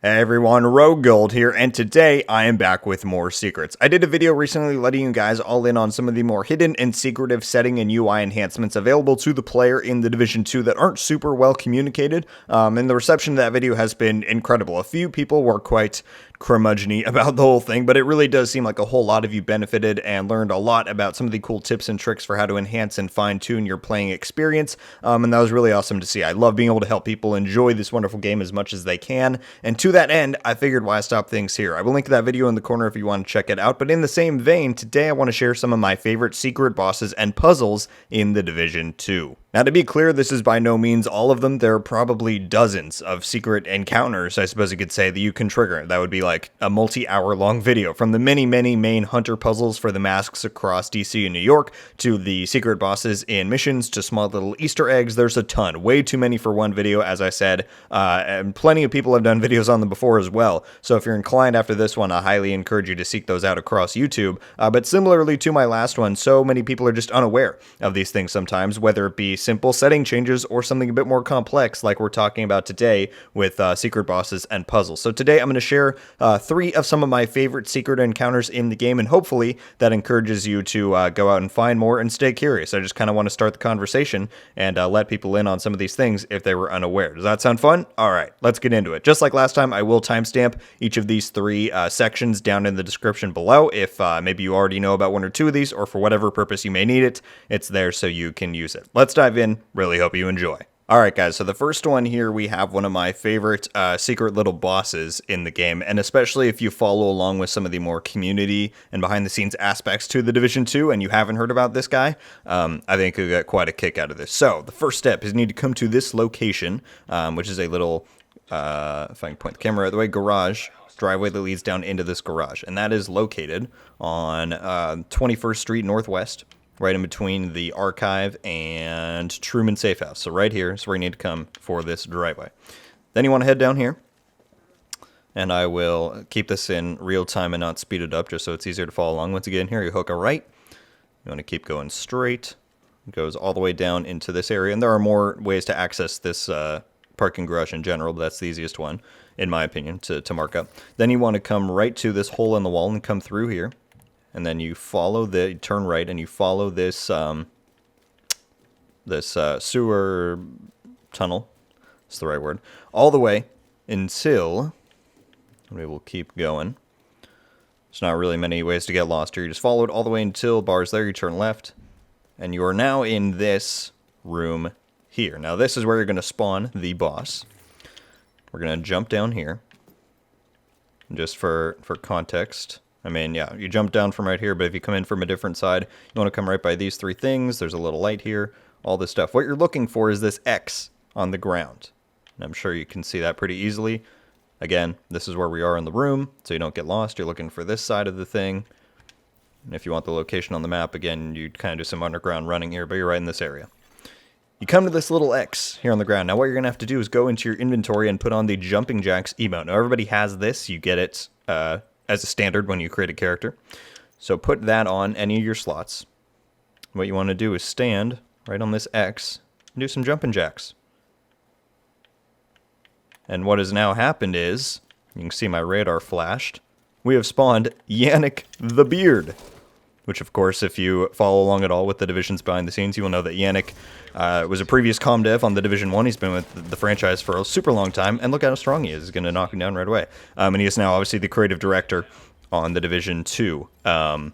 Hey everyone, RogueGold here, and today I am back with more secrets. I did a video recently letting you guys all in on some of the more hidden and secretive setting and UI enhancements available to the player in The Division 2 that aren't super well communicated, and the reception of that video has been incredible. A few people were quite curmudgeon-y about the whole thing, but it really does seem like a whole lot of you benefited and learned a lot about some of the cool tips and tricks for how to enhance and fine-tune your playing experience, and that was really awesome to see. I love being able to help people enjoy this wonderful game as much as they can, and to that end, I figured why stop things here. I will link that video in the corner if you want to check it out, but in the same vein, today I want to share some of my favorite secret bosses and puzzles in The Division 2. Now, to be clear, this is by no means all of them. There are probably dozens of secret encounters, I suppose you could say, that you can trigger. That would be like a multi-hour long video, from the many main hunter puzzles for the masks across DC and New York, to the secret bosses in missions, to small little Easter eggs. There's a ton. Way too many for one video, as I said, and plenty of people have done videos on them before as well. So if you're inclined after this one, I highly encourage you to seek those out across YouTube. But similarly to my last one, so many people are just unaware of these things sometimes, whether it be simple setting changes or something a bit more complex like we're talking about today with secret bosses and puzzles. So today I'm going to share 3 of some of my favorite secret encounters in the game, and hopefully that encourages you to go out and find more and stay curious. I just kind of want to start the conversation and let people in on some of these things if they were unaware. Does that sound fun? All right, let's get into it. Just like last time, I will timestamp each of these 3 sections down in the description below. If maybe you already know about 1 or 2 of these, or for whatever purpose you may need it, it's there so you can use it. Let's dive in. Really hope you enjoy. Alright guys, so the first one here, we have one of my favorite secret little bosses in the game, and especially if you follow along with some of the more community and behind the scenes aspects to The Division 2 and you haven't heard about this guy, I think you'll get quite a kick out of this. So, the first step is you need to come to this location, which is a little, if I can point the camera the way, garage, driveway that leads down into this garage, and that is located on 21st Street Northwest, right in between the Archive and Truman Safe House. So right here is where you need to come for this driveway. Then you want to head down here, and I will keep this in real time and not speed it up just so it's easier to follow along. Once again, here you hook a right. You want to keep going straight. It goes all the way down into this area, and there are more ways to access this parking garage in general, but that's the easiest one, in my opinion, to mark up. Then you want to come right to this hole in the wall and come through here. And then you follow turn right, and you follow this sewer tunnel, that's the right word, all the way until, we will keep going. There's not really many ways to get lost here. You just follow it all the way until bar's there, you turn left, and you are now in this room here. Now this is where you're going to spawn the boss. We're going to jump down here, just for context. I mean, yeah, you jump down from right here, but if you come in from a different side, you want to come right by these 3 things. There's a little light here, all this stuff. What you're looking for is this X on the ground. And I'm sure you can see that pretty easily. Again, this is where we are in the room, so you don't get lost. You're looking for this side of the thing. And if you want the location on the map, again, you kind of do some underground running here, but you're right in this area. You come to this little X here on the ground. Now what you're going to have to do is go into your inventory and put on the Jumping Jacks emote. Now everybody has this. You get it as a standard when you create a character. So put that on any of your slots. What you want to do is stand right on this X and do some jumping jacks. And what has now happened is, you can see my radar flashed, we have spawned Yannick the Beard. Which, of course, if you follow along at all with the Divisions behind the scenes, you will know that Yannick was a previous comm dev on the Division 1. He's been with the franchise for a super long time, and look how strong he is. He's going to knock him down right away. And he is now, obviously, the creative director on the Division 2, and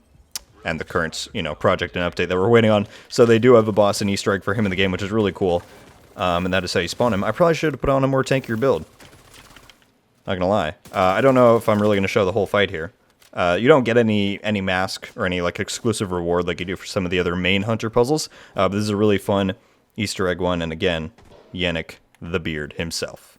the current, project and update that we're waiting on. So they do have a boss and Easter egg for him in the game, which is really cool, and that is how you spawn him. I probably should have put on a more tankier build. Not going to lie. I don't know if I'm really going to show the whole fight here. You don't get any mask or any exclusive reward like you do for some of the other main hunter puzzles, but this is a really fun Easter egg one, and again, Yannick the Beard himself.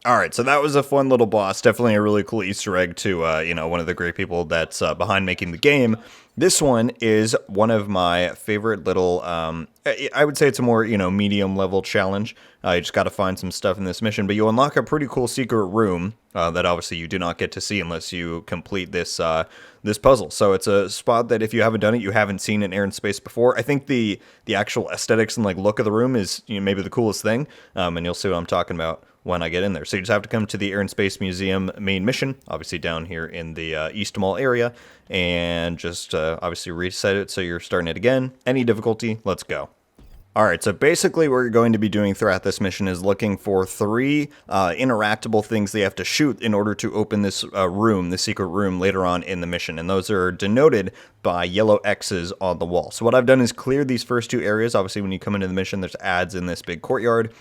Alright, so that was a fun little boss, definitely a really cool Easter egg to, one of the great people that's behind making the game, This one is one of my favorite little, I would say it's a more, medium level challenge. You just got to find some stuff in this mission, but you unlock a pretty cool secret room that obviously you do not get to see unless you complete this this puzzle. So it's a spot that if you haven't done it, you haven't seen in Air and Space before. I think the actual aesthetics and like look of the room is maybe the coolest thing, and you'll see what I'm talking about when I get in there. So you just have to come to the Air and Space Museum main mission, obviously down here in the East Mall area, and just obviously reset it so you're starting it again. Any difficulty, let's go. Alright, so basically what you're going to be doing throughout this mission is looking for 3 interactable things they have to shoot in order to open this room, the secret room, later on in the mission. And those are denoted by yellow X's on the wall. So what I've done is clear these first 2 areas. Obviously, when you come into the mission, there's ads in this big courtyard.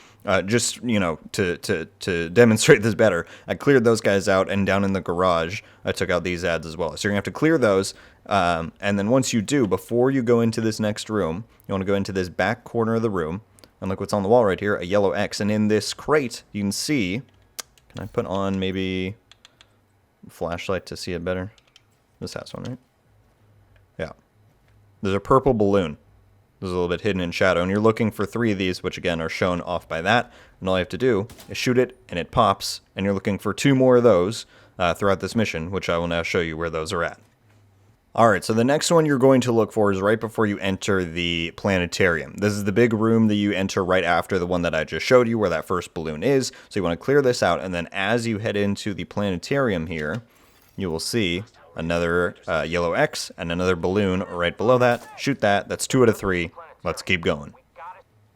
Just, to demonstrate this better, I cleared those guys out, and down in the garage, I took out these ads as well. So you're going to have to clear those. And then once you do, before you go into this next room, you want to go into this back corner of the room, and look what's on the wall right here, a yellow X. And in this crate, you can see, can I put on maybe a flashlight to see it better? This has one, right? Yeah. There's a purple balloon. There's a little bit hidden in shadow, and you're looking for 3 of these, which again are shown off by that. And all you have to do is shoot it, and it pops, and you're looking for 2 more of those throughout this mission, which I will now show you where those are at. Alright, so the next one you're going to look for is right before you enter the planetarium. This is the big room that you enter right after the one that I just showed you, where that first balloon is. So you want to clear this out, and then as you head into the planetarium here, you will see another yellow X and another balloon right below that. Shoot that. That's 2 out of 3. Let's keep going.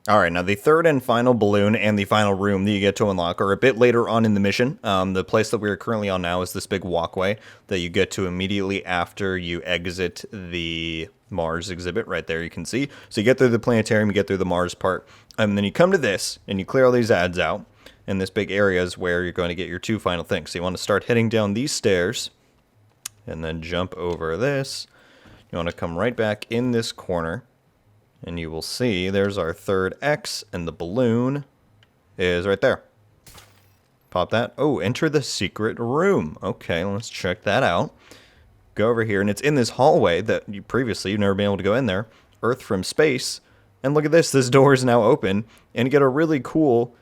Alright, now the third and final balloon and the final room that you get to unlock are a bit later on in the mission. The place that we are currently on now is this big walkway that you get to immediately after you exit the Mars exhibit right there, you can see. So you get through the planetarium, you get through the Mars part, and then you come to this, and you clear all these ads out, and this big area is where you're going to get your 2 final things. So you want to start heading down these stairs, and then jump over this. You want to come right back in this corner, and you will see there's our third X, and the balloon is right there. Pop that. Oh, enter the secret room. Okay, let's check that out. Go over here, and it's in this hallway that you've never been able to go in there. Earth from space. And look at this. This door is now open, and you get a really cool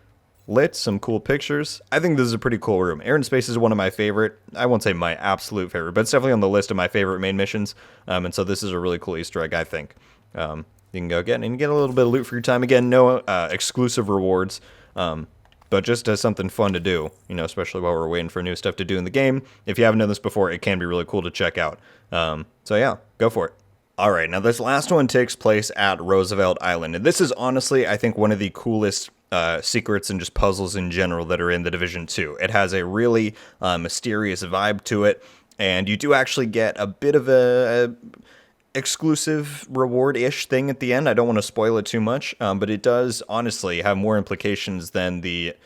lit, some cool pictures. I think this is a pretty cool room. Air and Space is one of my favorite, I won't say my absolute favorite, but it's definitely on the list of my favorite main missions. And so this is a really cool Easter egg, I think. You can go get and get a little bit of loot for your time. Again, no exclusive rewards, but just as something fun to do, especially while we're waiting for new stuff to do in the game. If you haven't done this before, it can be really cool to check out. So yeah, go for it. Alright, now this last one takes place at Roosevelt Island. And this is honestly, I think, one of the coolest secrets and just puzzles in general that are in the Division 2. It has a really mysterious vibe to it, and you do actually get a bit of a exclusive reward-ish thing at the end. I don't want to spoil it too much, but it does honestly have more implications than the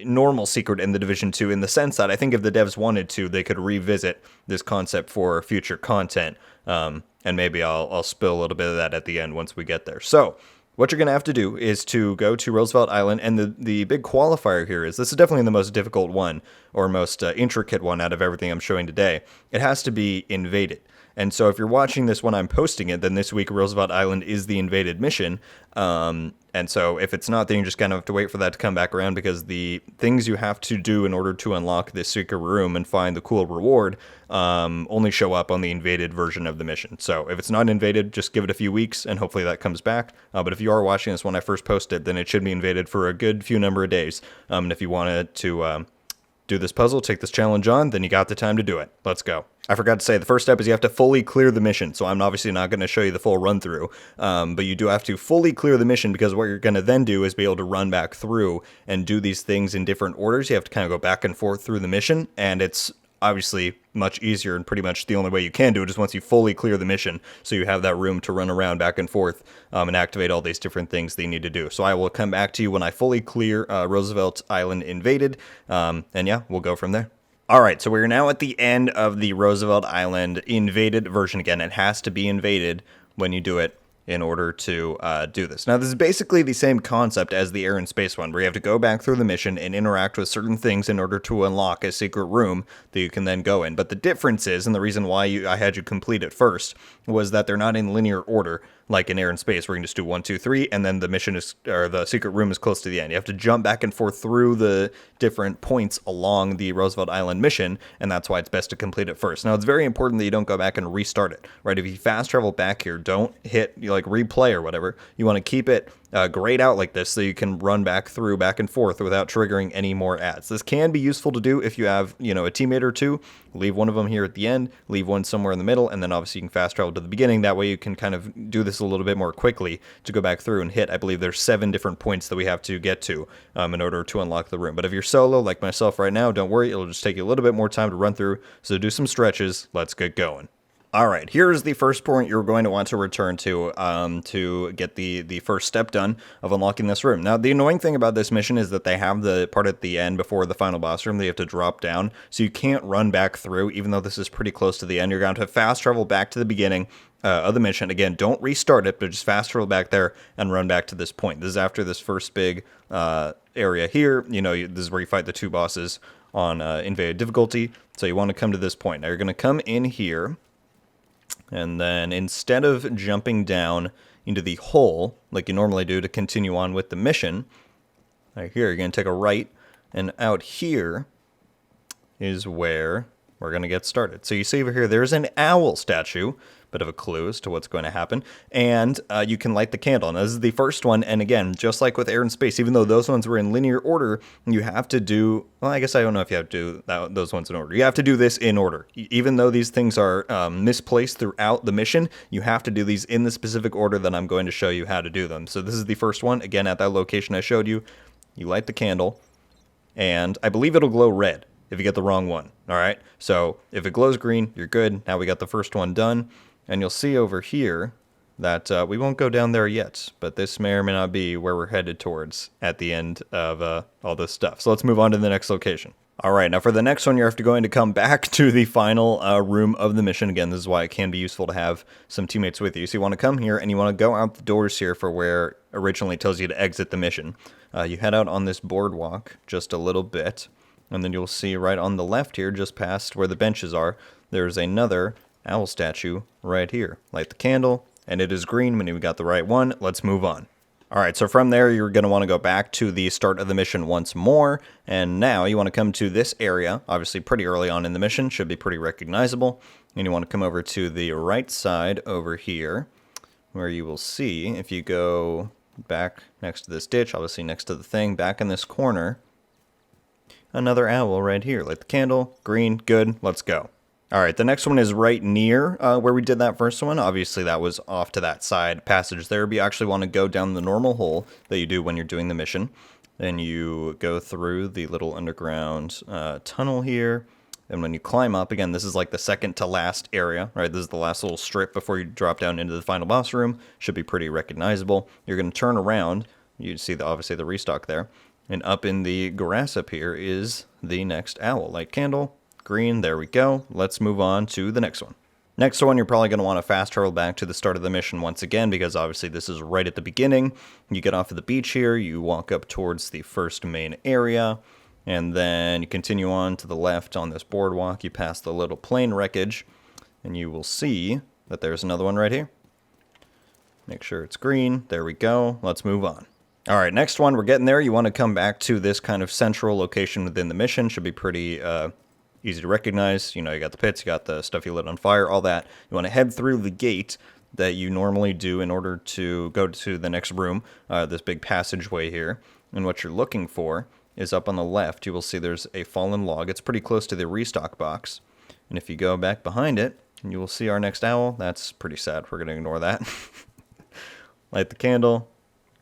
normal secret in the Division 2, in the sense that I think if the devs wanted to, they could revisit this concept for future content, and maybe I'll spill a little bit of that at the end once we get there. So what you're going to have to do is to go to Roosevelt Island, and the big qualifier here is, this is definitely the most difficult one, or most intricate one out of everything I'm showing today. It has to be invaded. And so if you're watching this when I'm posting it, then this week Roosevelt Island is the invaded mission. And so if it's not, then you just kind of have to wait for that to come back around, because the things you have to do in order to unlock this secret room and find the cool reward only show up on the invaded version of the mission. So if it's not invaded, just give it a few weeks and hopefully that comes back. But if you are watching this when I first posted, then it should be invaded for a good few number of days. And if you wanted to do this puzzle, take this challenge on, then you got the time to do it. Let's go. I forgot to say, the first step is you have to fully clear the mission. So I'm obviously not going to show you the full run through, but you do have to fully clear the mission, because what you're going to then do is be able to run back through and do these things in different orders. You have to kind of go back and forth through the mission, and it's obviously much easier, and pretty much the only way you can do it is once you fully clear the mission, so you have that room to run around back and forth and activate all these different things that you need to do. So I will come back to you when I fully clear Roosevelt Island invaded, and yeah, we'll go from there. Alright, so we're now at the end of the Roosevelt Island invaded version. Again, it has to be invaded when you do it. in order to do this. Now, this is basically the same concept as the air and space one, where you have to go back through the mission and interact with certain things in order to unlock a secret room that you can then go in. But the difference is, and the reason why I had you complete it first, was that they're not in linear order, like in air and space, where you can just do 1, 2, 3, and then the mission is, or the secret room is close to the end. You have to jump back and forth through the different points along the Roosevelt Island mission, and that's why it's best to complete it first. Now, it's very important that you don't go back and restart it, right? If you fast travel back here, don't hit, like, replay or whatever. You want to keep it grayed out like this so you can run back and forth without triggering any more ads. This can be useful to do if you have, a teammate or two. Leave one of them here at the end, leave one somewhere in the middle, and then obviously you can fast travel to the beginning. That way you can kind of do this a little bit more quickly to go back through and hit. I believe there's 7 different points that we have to get to in order to unlock the room. But if you're solo, like myself right now, don't worry. It'll just take you a little bit more time to run through. So do some stretches. Let's get going. All right, here's the first point you're going to want to return to get the first step done of unlocking this room. Now, the annoying thing about this mission is that they have the part at the end before the final boss room that you have to drop down, so you can't run back through, even though this is pretty close to the end. You're going to have to fast travel back to the beginning of the mission. Again, don't restart it, but just fast travel back there and run back to this point. This is after this first big area here. This is where you fight the 2 bosses on invaded difficulty, so you want to come to this point. Now, you're going to come in here. And then instead of jumping down into the hole like you normally do to continue on with the mission, right here you're going to take a right, and out here is where we're going to get started. So you see over here, there's an owl statue. Bit of a clue as to what's going to happen. And you can light the candle. Now, this is the first one. And again, just like with air and space, even though those ones were in linear order, you have to do, well, I guess I don't know if you have to do those ones in order. You have to do this in order. Even though these things are misplaced throughout the mission, you have to do these in the specific order that I'm going to show you how to do them. So this is the first one. Again, at that location I showed you, you light the candle, and I believe it'll glow red if you get the wrong one. All right. So if it glows green, you're good. Now we got the first one done. And you'll see over here that we won't go down there yet, but this may or may not be where we're headed towards at the end of all this stuff. So let's move on to the next location. All right, now for the next one, you're going to come back to the final room of the mission. Again, this is why it can be useful to have some teammates with you. So you want to come here, and you want to go out the doors here for where originally it tells you to exit the mission. You head out on this boardwalk just a little bit, and then you'll see right on the left here, just past where the benches are, there's another owl statue right here. Light the candle, and it is green when you got the right one. Let's move on. All right, so from there, you're going to want to go back to the start of the mission once more, and now you want to come to this area, obviously pretty early on in the mission, should be pretty recognizable, and you want to come over to the right side over here, where you will see, if you go back next to this ditch, obviously next to the thing, back in this corner, another owl right here. Light the candle, green, good, let's go. All right, the next one is right near where we did that first one. Obviously, that was off to that side passage there, but you actually want to go down the normal hole that you do when you're doing the mission. Then you go through the little underground tunnel here, and when you climb up, again, this is like the second to last area, right? This is the last little strip before you drop down into the final boss room. Should be pretty recognizable. You're going to turn around. You see, obviously, the restock there. And up in the grass up here is the next owl. Light candle. Green, there we go. Let's move on to the next one. Next one, you're probably going to want to fast travel back to the start of the mission once again, because obviously this is right at the beginning. You get off of the beach here, you walk up towards the first main area, and then you continue on to the left on this boardwalk. You pass the little plane wreckage, and you will see that there's another one right here. Make sure it's green. There we go. Let's move on. All right, next one, we're getting there. You want to come back to this kind of central location within the mission. Should be pretty easy to recognize. You got the pits, you got the stuff you lit on fire, all that. You want to head through the gate that you normally do in order to go to the next room, this big passageway here. And what you're looking for is up on the left. You will see there's a fallen log. It's pretty close to the restock box. And if you go back behind it, you will see our next owl. That's pretty sad. We're going to ignore that. Light the candle.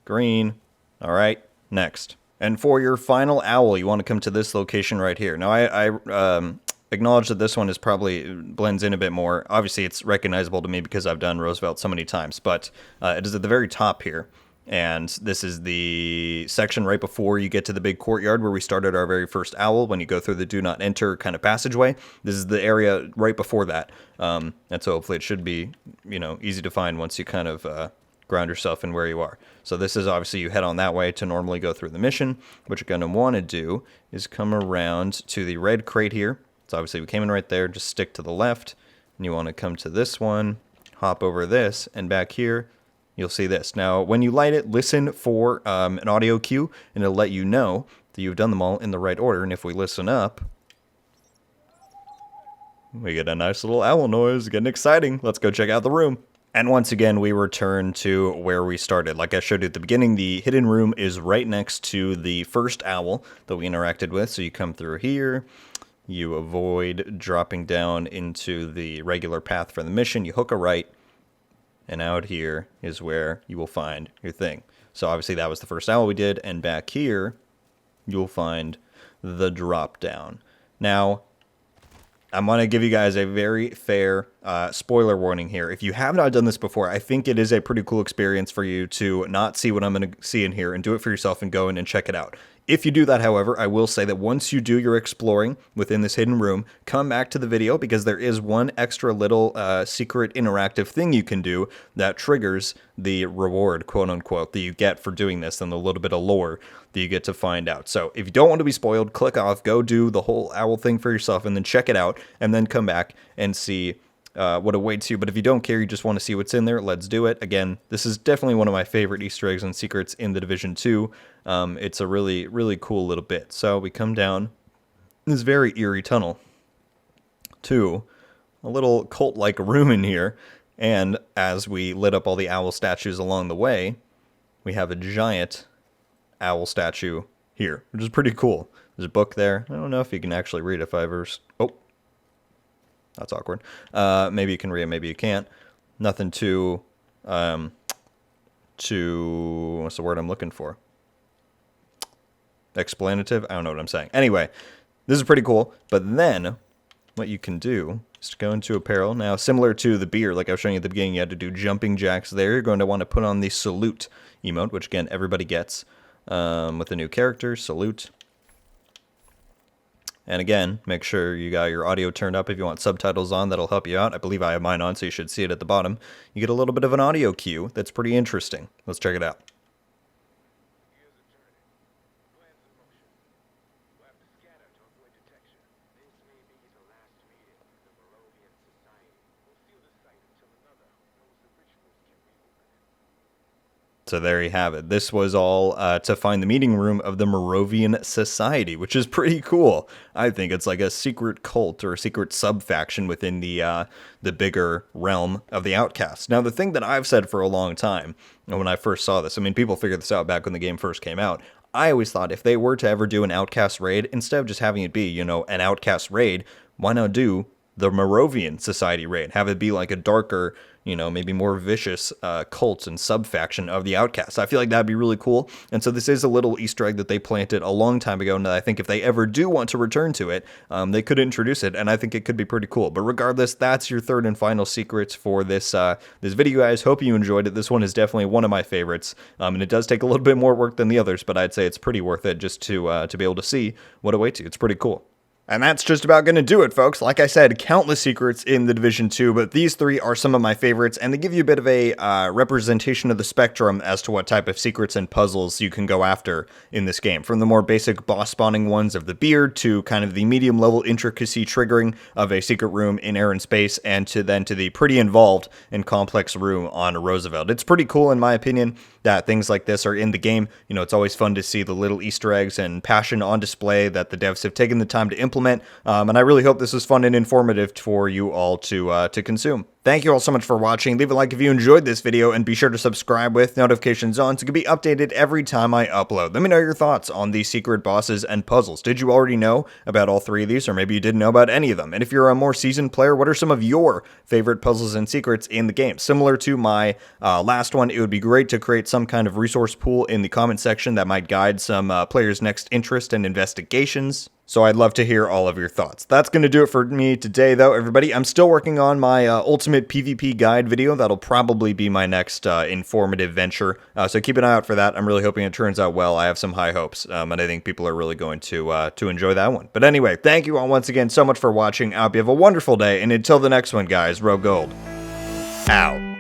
Green. All right, next. And for your final owl, you want to come to this location right here. Now, I acknowledge that this one is probably blends in a bit more. Obviously, it's recognizable to me because I've done Roosevelt so many times, but it is at the very top here. And this is the section right before you get to the big courtyard where we started our very first owl when you go through the do not enter kind of passageway. This is the area right before that. And so hopefully it should be, easy to find once you kind of ground yourself in where you are. So this is obviously you head on that way to normally go through the mission. What you're going to want to do is come around to the red crate here. So obviously we came in right there, just stick to the left, and you want to come to this one, hop over this, and back here, you'll see this. Now, when you light it, listen for an audio cue, and it'll let you know that you've done them all in the right order. And if we listen up, we get a nice little owl noise, getting exciting. Let's go check out the room. And once again, we return to where we started. Like I showed you at the beginning, the hidden room is right next to the first owl that we interacted with. So you come through here, you avoid dropping down into the regular path for the mission, you hook a right, and out here is where you will find your thing. So obviously that was the first owl we did, and back here, you'll find the drop down. Now, I'm going to give you guys a very fair spoiler warning here. If you have not done this before, I think it is a pretty cool experience for you to not see what I'm going to see in here and do it for yourself and go in and check it out. If you do that, however, I will say that once you do your exploring within this hidden room, come back to the video because there is one extra little secret interactive thing you can do that triggers the reward, quote unquote, that you get for doing this and the little bit of lore that you get to find out. So if you don't want to be spoiled, click off, go do the whole owl thing for yourself and then check it out and then come back and see what awaits you. But if you don't care, you just want to see what's in there, let's do it. Again, this is definitely one of my favorite Easter eggs and secrets in the Division 2. It's a really, really cool little bit. So we come down this very eerie tunnel to a little cult-like room in here. And as we lit up all the owl statues along the way, we have a giant owl statue here, which is pretty cool. There's a book there. I don't know if you can actually read if I ever... Oh, that's awkward. Maybe you can read it, maybe you can't. Nothing too, what's the word I'm looking for? Explanative? I don't know what I'm saying. Anyway, this is pretty cool. But then, what you can do is to go into apparel. Now, similar to the beer, like I was showing you at the beginning, you had to do jumping jacks there. You're going to want to put on the salute emote, which again, everybody gets with the new character, salute. And again, make sure you got your audio turned up if you want subtitles on. That'll help you out. I believe I have mine on, so you should see it at the bottom. You get a little bit of an audio cue that's pretty interesting. Let's check it out. So there you have it. This was all to find the meeting room of the Moravian Society, which is pretty cool. I think it's like a secret cult or a secret sub-faction within the bigger realm of the Outcasts. Now, the thing that I've said for a long time, when I first saw this, I mean, people figured this out back when the game first came out. I always thought if they were to ever do an Outcast raid, instead of just having it be, you know, an Outcast raid, why not do the Moravian Society raid? Have it be like a darker, you know, maybe more vicious cult and sub-faction of the Outcasts. I feel like that'd be really cool. And so this is a little Easter egg that they planted a long time ago, and I think if they ever do want to return to it, they could introduce it, and I think it could be pretty cool. But regardless, that's your third and final secrets for this this video, guys. Hope you enjoyed it. This one is definitely one of my favorites, and it does take a little bit more work than the others, but I'd say it's pretty worth it just to be able to see what awaits you. It's pretty cool. And that's just about going to do it, folks. Like I said, countless secrets in the Division 2, but these three are some of my favorites, and they give you a bit of a representation of the spectrum as to what type of secrets and puzzles you can go after in this game. From the more basic boss spawning ones of the beard, to kind of the medium-level intricacy triggering of a secret room in air and space, and to the pretty involved and complex room on Roosevelt. It's pretty cool, in my opinion, that things like this are in the game. You know, it's always fun to see the little Easter eggs and passion on display that the devs have taken the time to implement. And I really hope this was fun and informative for you all to consume. Thank you all so much for watching. Leave a like if you enjoyed this video, and be sure to subscribe with notifications on so you can be updated every time I upload. Let me know your thoughts on these secret bosses and puzzles. Did you already know about all three of these, or maybe you didn't know about any of them? And if you're a more seasoned player, what are some of your favorite puzzles and secrets in the game? Similar to my last one, it would be great to create some kind of resource pool in the comment section that might guide some players' next interest and investigations. So I'd love to hear all of your thoughts. That's going to do it for me today, though, everybody. I'm still working on my ultimate PvP guide video. That'll probably be my next informative venture. So keep an eye out for that. I'm really hoping it turns out well. I have some high hopes, and I think people are really going to enjoy that one. But anyway, thank you all once again so much for watching. I hope you have a wonderful day, and until the next one, guys, RogueGold out.